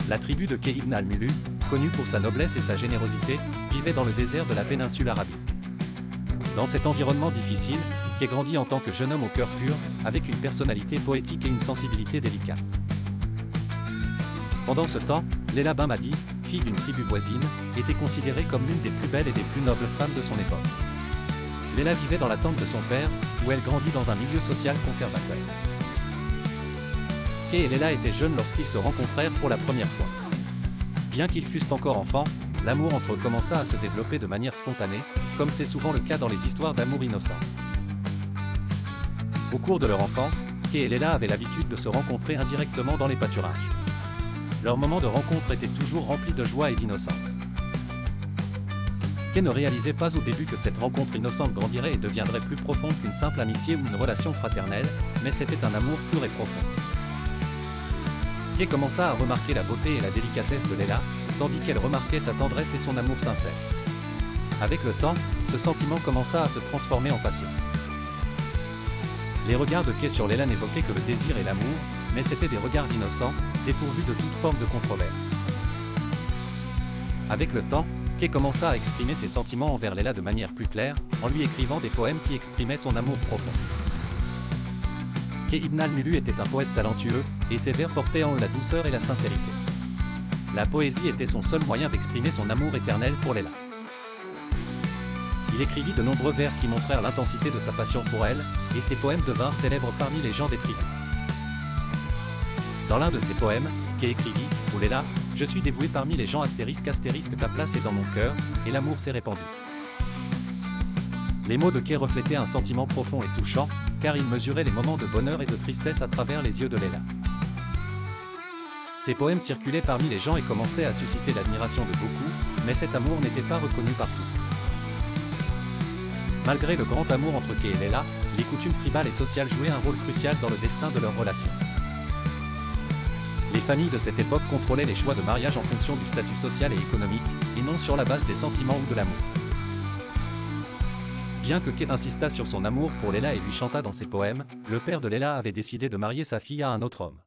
La tribu de Kay ibn al-Mulu, connue pour sa noblesse et sa générosité, vivait dans le désert de la péninsule arabique. Dans cet environnement difficile, Kay grandit en tant que jeune homme au cœur pur, avec une personnalité poétique et une sensibilité délicate. Pendant ce temps, Layla bin Mahdi, fille d'une tribu voisine, était considérée comme l'une des plus belles et des plus nobles femmes de son époque. Layla vivait dans la tente de son père, où elle grandit dans un milieu social conservateur. Kay et Layla étaient jeunes lorsqu'ils se rencontrèrent pour la première fois. Bien qu'ils fussent encore enfants, l'amour entre eux commença à se développer de manière spontanée, comme c'est souvent le cas dans les histoires d'amour innocent. Au cours de leur enfance, Kay et Layla avaient l'habitude de se rencontrer indirectement dans les pâturages. Leurs moments de rencontre étaient toujours remplis de joie et d'innocence. Kay ne réalisait pas au début que cette rencontre innocente grandirait et deviendrait plus profonde qu'une simple amitié ou une relation fraternelle, mais c'était un amour pur et profond. Kay commença à remarquer la beauté et la délicatesse de Layla, tandis qu'elle remarquait sa tendresse et son amour sincère. Avec le temps, ce sentiment commença à se transformer en passion. Les regards de Kay sur Layla n'évoquaient que le désir et l'amour, mais c'étaient des regards innocents, dépourvus de toute forme de controverse. Avec le temps, Kay commença à exprimer ses sentiments envers Layla de manière plus claire, en lui écrivant des poèmes qui exprimaient son amour profond. Kay ibn al-Mulu était un poète talentueux, et ses vers portaient en eux la douceur et la sincérité. La poésie était son seul moyen d'exprimer son amour éternel pour Layla. Il écrivit de nombreux vers qui montrèrent l'intensité de sa passion pour elle, et ses poèmes devinrent célèbres parmi les gens des tribus. Dans l'un de ses poèmes, Kay écrivit « Oh Layla, je suis dévoué parmi les gens astérisque ta place est dans mon cœur, et l'amour s'est répandu. » Les mots de Kay reflétaient un sentiment profond et touchant, car il mesurait les moments de bonheur et de tristesse à travers les yeux de Layla. Ces poèmes circulaient parmi les gens et commençaient à susciter l'admiration de beaucoup, mais cet amour n'était pas reconnu par tous. Malgré le grand amour entre Kay et Layla, les coutumes tribales et sociales jouaient un rôle crucial dans le destin de leur relation. Les familles de cette époque contrôlaient les choix de mariage en fonction du statut social et économique, et non sur la base des sentiments ou de l'amour. Bien que Kay insistât sur son amour pour Layla et lui chantât dans ses poèmes, le père de Layla avait décidé de marier sa fille à un autre homme.